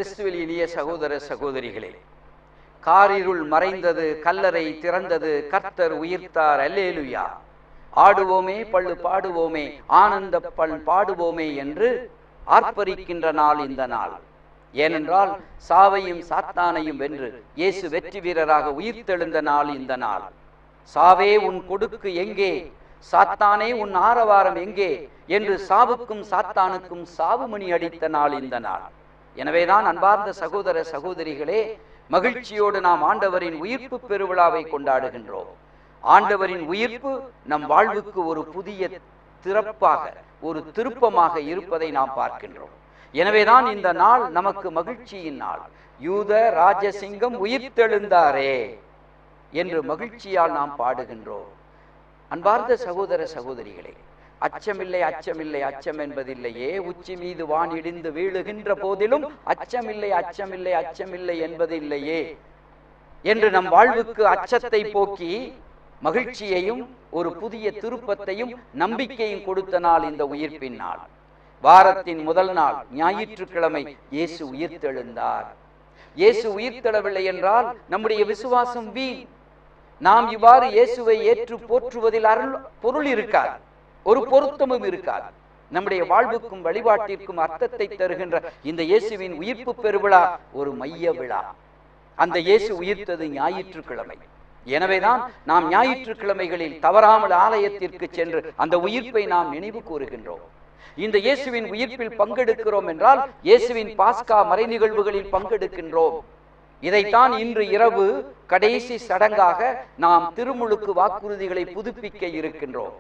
கிறிஸ்துவில் இனிய சகோதர சகோதரிகளே, காரிருள் மறைந்தது, கல்லறை திறந்தது, கர்த்தர் உயிர்த்தார், அல்லேலூயா. ஆடுவோமே பள்ளு பாடுவோமே, ஆனந்த பல் பாடுவோமே என்று ஆர்ப்பரிக்கின்ற நாள் இந்த நாள். ஏனென்றால் சாவையும் சாத்தானையும் வென்று இயேசு வெற்றி வீரராக உயிர்த்தெழுந்த நாள் இந்த நாள். சாவே உன் கொடுக்கு எங்கே, சாத்தானே உன் ஆரவாரம் எங்கே என்று சாவுக்கும் சாத்தானுக்கும் சாவுமணி அடித்த நாள் இந்த நாள். எனவேதான் அன்பார்ந்த சகோதர சகோதரிகளே, மகிழ்ச்சியோடு நாம் ஆண்டவரின் உயிர்ப்பு பெருவிழாவை கொண்டாடுகின்றோம். ஆண்டவரின் உயிர்ப்பு நம் வாழ்வுக்கு ஒரு புதிய திறப்பாக, ஒரு திருப்பமாக இருப்பதை நாம் பார்க்கின்றோம். எனவேதான் இந்த நாள் நமக்கு மகிழ்ச்சியின் நாள். யூத ராஜசிங்கம் உயிர்த்தெழுந்தாரே என்று மகிழ்ச்சியால் நாம் பாடுகின்றோம். அன்பார்ந்த சகோதர சகோதரிகளே, அச்சமில்லை அச்சமில்லை அச்சம் என்பதில்லையே, உச்சி மீது வான் இடிந்து வீழுகின்ற போதிலும் அச்சமில்லை அச்சமில்லை அச்சமில்லை என்பதில்லையே என்று நம் வாழ்வுக்கு அச்சத்தை போக்கி மகிழ்ச்சியையும் ஒரு புதிய திருப்பத்தையும் நம்பிக்கையும் கொடுத்த நாள் இந்த உயிர்ப்பின் நாள். வாரத்தின் முதல் நாள் ஞாயிற்றுக்கிழமை இயேசு உயிர்த்தெழுந்தார். இயேசு உயிர்த்தெழவில்லை என்றால் நம்முடைய விசுவாசம் வீண். நாம் இவ்வாறு இயேசுவை ஏற்று போற்றுவதில் பொருள் இருக்காது, ஒரு பொருத்தமும் இருக்காது. நம்முடைய வாழ்வுக்கும் வழிபாட்டிற்கும் அர்த்தத்தை தருகின்ற இந்த இயேசுவின் உயிர்ப்பு பெருவிழா ஒரு மைய விழா. அந்த இயேசு உயிர்த்தது ஞாயிற்றுக்கிழமை. எனவேதான் நாம் ஞாயிற்றுக்கிழமைகளில் தவறாமல் ஆலயத்திற்கு சென்று அந்த உயிர்ப்பை நாம் நினைவு கூறுகின்றோம். இந்த இயேசுவின் உயிர்ப்பில் பங்கெடுக்கிறோம் என்றால் இயேசுவின் பாஸ்கா மறை நிகழ்வுகளில் பங்கெடுக்கின்றோம். இதைத்தான் இன்று இரவு கடைசி சடங்காக நாம் திருமுழுக்கு வாக்குறுதிகளை புதுப்பிக்க இருக்கின்றோம்.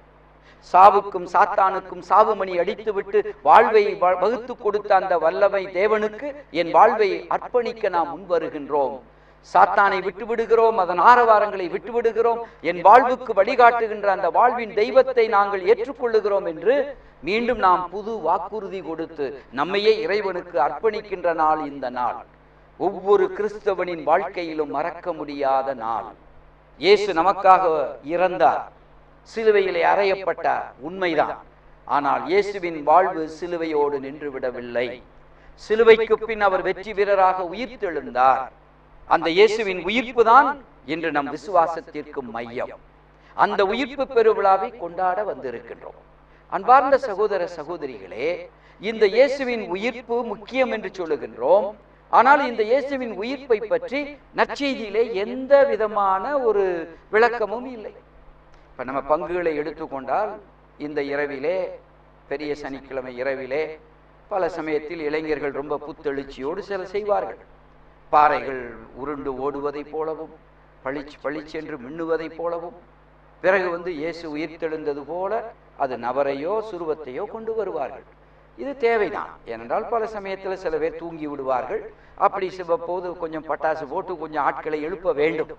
சாவுக்கும் சாத்தானுக்கும் சாவுமணி அடித்துவிட்டு வாழ்வை வகுத்து கொடுத்த அந்த வல்லமை தேவனுக்கு என் வாழ்வை அர்ப்பணிக்க நாம் முன்வருகின்றோம். சாத்தானை விட்டுவிடுகிறோம், அதன் ஆரவாரங்களை விட்டுவிடுகிறோம், என் வாழ்வுக்கு வழிகாட்டுகின்ற அந்த வாழ்வின் தெய்வத்தை நாங்கள் ஏற்றுக்கொள்ளுகிறோம் என்று மீண்டும் நாம் புது வாக்குறுதி கொடுத்து நம்மையே இறைவனுக்கு அர்ப்பணிக்கின்ற நாள் இந்த நாள். ஒவ்வொரு கிறிஸ்தவனின் வாழ்க்கையிலும் மறக்க முடியாத நாள். இயேசு நமக்காக இறந்தார், சிலுவையிலே அறையப்பட்டார், உண்மைதான். ஆனால் இயேசுவின் வாழ்வு சிலுவையோடு நின்று விடவில்லை. சிலுவைக்கு பின் அவர் வெற்றி வீரராக உயிர்த்தெழுந்தார். அந்த இயேசுவின் உயிர்ப்பு தான் இன்று நம் விசுவாசத்திற்கு மையம். அந்த உயிர்ப்பு பெருவிழாவை கொண்டாட வந்திருக்கின்றோம். அன்பார்ந்த சகோதர சகோதரிகளே, இந்த இயேசுவின் உயிர்ப்பு முக்கியம் என்று சொல்லுகின்றோம். ஆனால் இந்த இயேசுவின் உயிர்ப்பை பற்றி நற்செய்தியிலே எந்த விதமான ஒரு விளக்கமும் இல்லை. இப்ப நம்ம பங்குகளை எடுத்துக்கொண்டால் இந்த இரவிலே, பெரிய சனிக்கிழமை இரவிலே பல சமயத்தில் இளைஞர்கள் ரொம்ப புத்தெழுச்சியோடு சில செய்வார்கள். பாறைகள் உருண்டு ஓடுவதை போலவும், பளிச்சு பளிச்சென்று மின்னுவதை போலவும், பிறகு இயேசு உயிர்த்தெழுந்தது போல அது நபரையோ சுருவத்தையோ கொண்டு வருவார்கள். இது தேவைதான். ஏனென்றால் பல சமயத்தில் சில பேர் தூங்கி விடுவார்கள். அப்படி சிவப்போது கொஞ்சம் பட்டாசு போட்டு கொஞ்சம் ஆட்களை எழுப்ப வேண்டும்.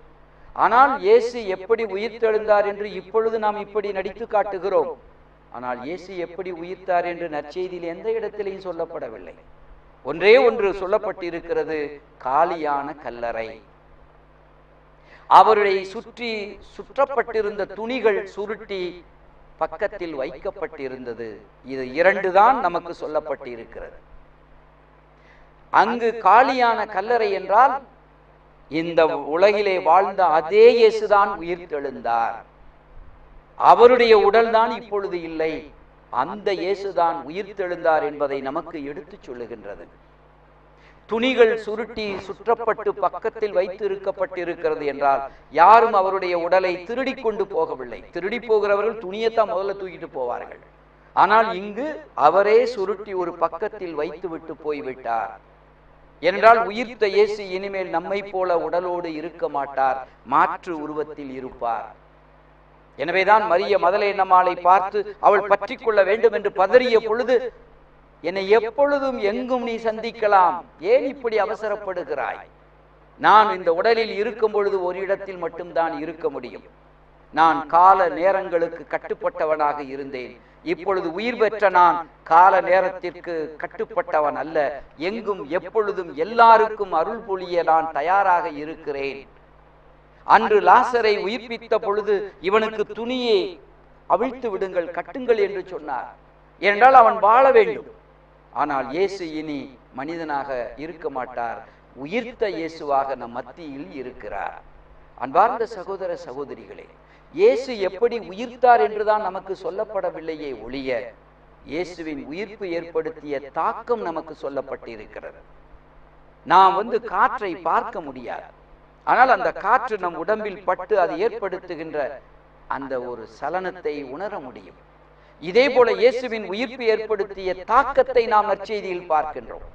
ஆனால் இயேசு எப்படி உயிர்த்தெழுந்தார் என்று இப்பொழுது நாம் இப்படி நடித்து காட்டுகிறோம். ஆனால் இயேசு எப்படி உயிர்த்தார் என்று நற்செய்தியில் எந்த இடத்திலையும் சொல்லப்படவில்லை. ஒன்றே ஒன்று சொல்லப்பட்டிருக்கிறது, காலியான கல்லறை. அவருடைய சுற்றப்பட்டிருந்த துணிகள் சுருட்டி பக்கத்தில் வைக்கப்பட்டிருந்தது. இது இரண்டு தான் நமக்கு சொல்லப்பட்டிருக்கிறது. அங்கு காலியான கல்லறை என்றால் இந்த உலகிலே வாழ்ந்த அதே இயேசுதான் உயிர்த்தெழுந்தார். அவருடைய உடல் தான் இப்பொழுது இல்லை, அந்த இயேசுதான் உயிர்த்தெழுந்தார் என்பதை நமக்கு எடுத்து சொல்லுகின்றது. துணிகள் சுருட்டி சுற்றப்பட்டு பக்கத்தில் வைத்து இருக்கப்பட்டிருக்கிறது என்றால் யாரும் அவருடைய உடலை திருடி கொண்டு போகவில்லை. திருடி போகிறவர்கள் துணியைத்தான் முதல்ல தூக்கிட்டு போவார்கள். ஆனால் இங்கு அவரே சுருட்டி ஒரு பக்கத்தில் வைத்து விட்டு போய்விட்டார். என்றால் உயிர்த்த இயேசு இனிமேல் நம்மை போல உடலோடு இருக்க மாட்டார், மாற்று உருவத்தில் இருப்பார். எனவேதான் மரிய மதலேனம்மாளை பார்த்து அவள் பற்றி கொள்ள வேண்டும் என்று பதறிய பொழுது, என்னை எப்பொழுதும் எங்கும் நீ சந்திக்கலாம், ஏன் இப்படி அவசரப்படுகிறாய்? நான் இந்த உடலில் இருக்கும் பொழுது ஒரு இடத்தில் மட்டும்தான் இருக்க முடியும். நான் கால நேரங்களுக்கு கட்டுப்பட்டவனாக இருந்தேன். இப்பொழுது உயிர் பெற்ற நான் கால நேரத்திற்கு கட்டுப்பட்டவன் அல்ல. எங்கும் எப்பொழுதும் எல்லாருக்கும் அருள் பொழிய நான் தயாராக இருக்கிறேன். அன்று லாசரை உயிர்ப்பித்த பொழுது இவனுக்கு துணியை அவிழ்த்து விடுங்கள், கட்டுங்கள் என்று சொன்னார். ஏனென்றால் அவன் வாழ வேண்டும். ஆனால் இயேசு இனி மனிதனாக இருக்க மாட்டார், உயிர்த்த இயேசுவாக நம் மத்தியில் இருக்கிறார். அன்பார்ந்த சகோதர சகோதரிகளே, இயேசு எப்படி உயிர்த்தார் என்றுதான் நமக்கு சொல்லப்படவில்லையே ஒழிய, இயேசுவின் உயிர்ப்பு ஏற்படுத்திய தாக்கம் நமக்கு சொல்லப்பட்டிருக்கிறது. நாம் காற்றை பார்க்க முடியாது, ஆனால் அந்த காற்று நம் உடம்பில் பட்டு அது ஏற்படுத்துகின்ற அந்த ஒரு சலனத்தை உணர முடியும். இதே போல இயேசுவின் உயிர்ப்பு ஏற்படுத்திய தாக்கத்தை நாம் நற்செய்தியில் பார்க்கின்றோம்.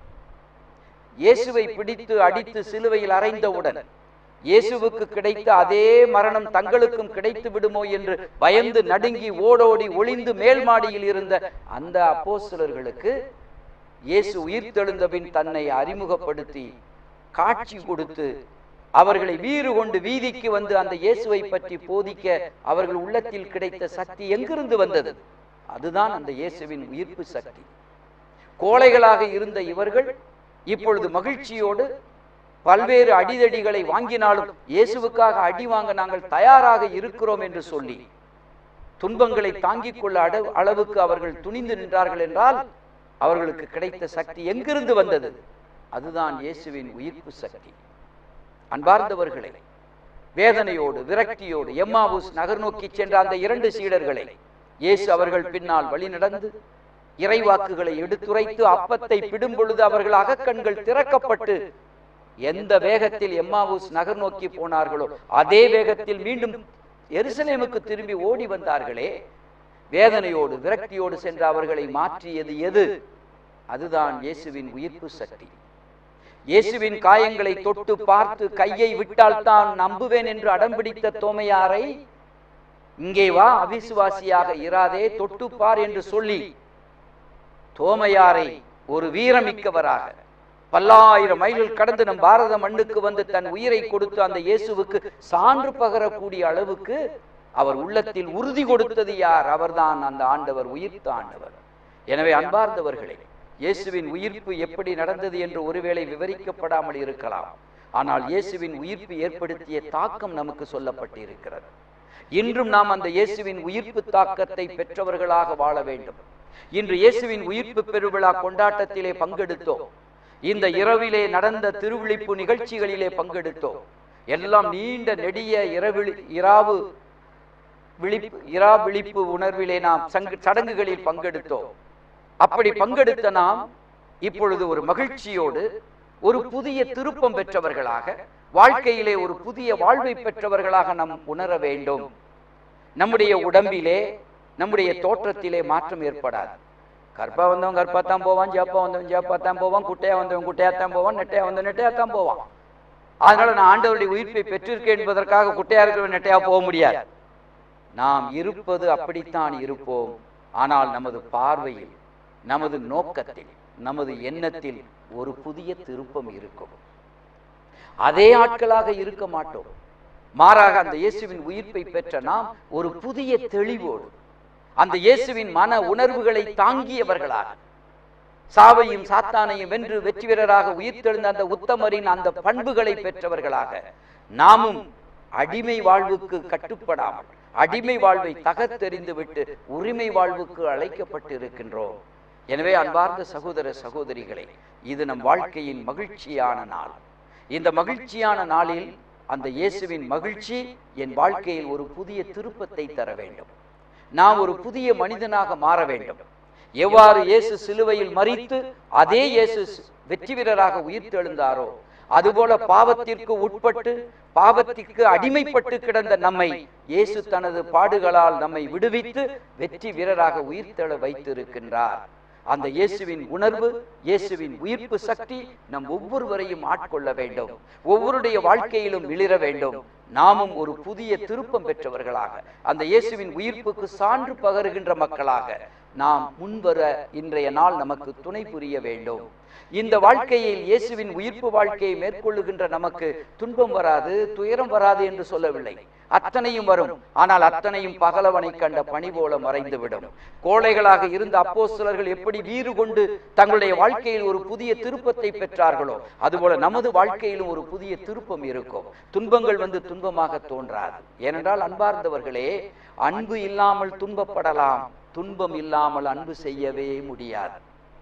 இயேசுவை பிடித்து அடித்து சிலுவையில் அறைந்தவுடன் இயேசுவுக்கு கிடைத்த அதே மரணம் தங்களுக்கும் கிடைத்து விடுமோ என்று பயந்து நடுங்கி ஓடோடி ஒளிந்து மேல் மாடியில் இருந்த அந்த அப்போஸ்தலர்களுக்கு இயேசு உயிர்த்தெழுந்த பின் தன்னை அறிமுகப்படுத்தி காட்சி கொடுத்து அவர்களை வீறு கொண்டு வீதிக்கு வந்து அந்த இயேசுவை பற்றி போதிக்க அவர்கள் உள்ளத்தில் கிடைத்த சக்தி எங்கிருந்து வந்தது? அதுதான் அந்த இயேசுவின் உயிர்ப்பு சக்தி. கோழைகளாக இருந்த இவர்கள் இப்பொழுது மகிழ்ச்சியோடு பல்வேறு அடிதடிகளை வாங்கினாலும் இயேசுவுக்காக அடி வாங்க நாங்கள் தயாராக இருக்கிறோம் என்று சொல்லி துன்பங்களை தாங்கிக் கொள்ள அளவுக்கு அவர்கள் துணிந்து நின்றார்கள் என்றால் அவர்களுக்கு கிடைத்த சக்தி எங்கிருந்து வந்தது? அதுதான் இயேசுவின் உயிர்ப்பு சக்தி. அன்பார்ந்தவர்களே, வேதனையோடு விரக்தியோடு எம்மாவூஸ் நகர் நோக்கி சென்ற அந்த 2 சீடர்களை இயேசு அவர்கள் பின்னால் வழி நடந்து இறைவாக்குகளை எடுத்துரைத்து அப்பத்தை பிடும் பொழுது அவர்கள் அகக்கண்கள் திறக்கப்பட்டு எந்த வேகத்தில் எம்மாவூஸ் நகர் நோக்கி போனார்களோ அதே வேகத்தில் மீண்டும் எருசலேமுக்கு திரும்பி ஓடி வந்தார்களே. வேதனையோடு விரக்தியோடு சென்ற அவர்களை மாற்றியது எது? அதுதான் இயேசுவின் உயிர்ப்பு சக்தி. இயேசுவின் காயங்களை தொட்டு பார்த்து கையை விட்டால் தான் நம்புவேன் என்று அடம்பிடித்த தோமையாரை இங்கே வா, அவிசுவாசியாக இராதே, தொட்டுப்பார் என்று சொல்லி தோமையாரை ஒரு வீரமிக்கவராக பல்லாயிரம் மைல்கள் கடந்து நம் பாரத மண்ணுக்கு வந்து தன் உயிரை கொடுத்து அந்த இயேசுவுக்கு சான்று பகரக்கூடிய அளவுக்கு அவர் உள்ளத்தில் உறுதி கொடுத்தது யார்? அவர்தான் அந்த ஆண்டவர், உயிர்த்த ஆண்டவர். எனவே அன்பார்ந்தவர்களே, இயேசுவின் உயிர்ப்பு எப்படி நடந்தது என்று ஒருவேளை விவரிக்கப்படாமல் இருக்கலாம். ஆனால் இயேசுவின் உயிர்ப்பு ஏற்படுத்திய தாக்கம் நமக்கு சொல்லப்பட்டிருக்கிறது. இன்றும் நாம் அந்த இயேசுவின் உயிர்ப்பு தாக்கத்தை பெற்றவர்களாக வாழ வேண்டும். இன்று இயேசுவின் உயிர்ப்பு பெருவிழா கொண்டாட்டத்திலே பங்கெடுத்தோம். இந்த இரவிலே நடந்த திருவிழிப்பு நிகழ்ச்சிகளிலே பங்கெடுத்தோம். எல்லாம் நீண்ட நெடிய இரா விழிப்பு உணர்விலே நாம் சடங்குகளில் பங்கெடுத்தோம். அப்படி பங்கெடுத்த நாம் இப்பொழுது ஒரு மகிழ்ச்சியோடு ஒரு புதிய திருப்பம் பெற்றவர்களாக, வாழ்க்கையிலே ஒரு புதிய வாழ்வை பெற்றவர்களாக நாம் உணர வேண்டும். நம்முடைய உடம்பிலே, நம்முடைய தோற்றத்திலே மாற்றம் ஏற்படாது. கற்பா வந்தவன் கற்பாத்தான் போவான், ஜாப்பா வந்தவன் ஜாப்பாத்தான் போவான், குட்டையா வந்தவன் குட்டையாத்தான் போவான், நெட்டையா வந்தவன் நெட்டையாத்தான் போவான். அதனால நான் ஆண்டவருடைய உயிர்ப்பை பெற்றிருக்கேன் என்பதற்காக குட்டையா இருக்கிறவன் நெட்டையா போக முடியாது. நாம் இருப்பது அப்படித்தான் இருப்போம். ஆனால் நமது பார்வையில், நமது நோக்கத்தில், நமது எண்ணத்தில் ஒரு புதிய திருப்பம் இருக்கும். அதே ஆட்களாக இருக்க மாட்டோம். மாறாக அந்த இயேசுவின் உயிர்ப்பை பெற்ற நாம் ஒரு புதிய தெளிவோடு அந்த இயேசுவின் மன உணர்வுகளை தாங்கியவர்களாக, சாவையும் சாத்தானையும் வென்று வெற்றி வீரராக உயிர்த்தெழுந்த அந்த உத்தமரின் அந்த பண்புகளை பெற்றவர்களாக நாமும் அடிமை வாழ்வுக்கு கட்டுப்படாமல் அடிமை வாழ்வை தகர்த்தெறிந்து விட்டு உரிமை வாழ்வுக்கு அழைக்கப்பட்டிருக்கின்றோம். எனவே அன்பார்ந்த சகோதர சகோதரிகளே, இது நம் வாழ்க்கையின் மகிழ்ச்சியான நாள். இந்த மகிழ்ச்சியான நாளில் அந்த இயேசுவின் மகிழ்ச்சி என் வாழ்க்கையில் ஒரு புதிய திருப்பத்தை தர வேண்டும். நாம் ஒரு புதிய மனிதனாக மாற வேண்டும். எவ்வாறு இயேசு சிலுவையில் மரித்து அதே இயேசு வெற்றி வீரராக உயிர்த்தெழுந்தாரோ அதுபோல பாவத்திற்கு உட்பட்டு பாவத்திற்கு அடிமைப்பட்டு கிடந்த நம்மை இயேசு தனது பாடுகளால் நம்மை விடுவித்து வெற்றி வீரராக உயிர்த்தெழ வைத்திருக்கின்றார். அந்த இயேசுவின் உணர்வு, இயேசுவின் உயிர்ப்பு சக்தி நம் ஒவ்வொருவரையும் ஆட்கொள்ள வேண்டும். ஒவ்வொருடைய வாழ்க்கையிலும் மிளிர வேண்டும். நாமும் ஒரு புதிய திருப்பம் பெற்றவர்களாக, அந்த இயேசுவின் உயிர்ப்புக்கு சான்று பகருகின்ற மக்களாக நாம் முன்வர இன்றைய நாள் நமக்கு துணை புரிய வேண்டும். இந்த வாழ்க்கையில் இயேசுவின் உயிர்ப்பு வாழ்க்கையை மேற்கொள்ளுகின்ற நமக்கு துன்பம் வராது, துயரம் வராது என்று சொல்லவில்லை. அத்தனையும் வரும். ஆனால் அத்தனையும் பகலவனை கண்ட பனி போல மறைந்துவிடும். கோழைகளாக இருந்த அப்போஸ்தலர்கள் எப்படி வீறு கொண்டு தங்களுடைய வாழ்க்கையில் ஒரு புதிய திருப்பத்தை பெற்றார்களோ அதுபோல நமது வாழ்க்கையிலும் ஒரு புதிய திருப்பம் இருக்கும். துன்பங்கள் வந்து துன்பமாக தோன்றாது. ஏனென்றால் அன்பார்ந்தவர்களே, அன்பு இல்லாமல் துன்பப்படலாம், துன்பம் இல்லாமல் அன்பு செய்யவே முடியாது.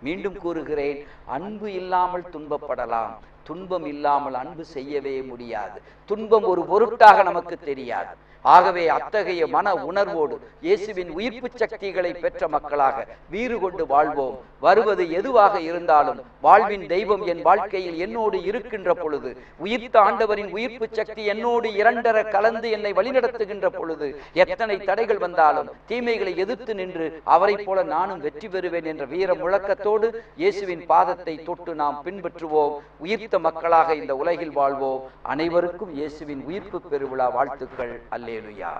மீண்டும் கூறுகிறேன், அன்பு இல்லாமல் துன்பப்படலாம், துன்பம் இல்லாமல் அன்பு செய்யவே முடியாது. துன்பம் ஒரு பொருட்டாக நமக்கு தெரியாது. ஆகவே அத்தகைய மன உணர்வோடு இயேசுவின் உயிர்ப்பு சக்திகளை பெற்ற மக்களாக வீறு கொண்டு வாழ்வோம். வருவது எதுவாக இருந்தாலும் வாழ்வின் தெய்வம் என் வாழ்க்கையில் என்னோடு இருக்கின்ற பொழுது, உயிர்த்த ஆண்டவரின் உயிர்ப்பு சக்தி என்னோடு இரண்டர கலந்து என்னை வழிநடத்துகின்ற பொழுது, எத்தனை தடைகள் வந்தாலும் தீமைகளை எதிர்த்து நின்று அவரை போல நானும் வெற்றி பெறுவேன் என்ற வீர முழக்கத்தோடு இயேசுவின் பாதத்தை தொட்டு நாம் பின்பற்றுவோம். உயிர்த்த மக்களாக இந்த உலகில் வாழ்வோம். அனைவருக்கும் இயேசுவின் உயிர்ப்பு பெருவிழா வாழ்த்துக்கள். அல்லேலூயா.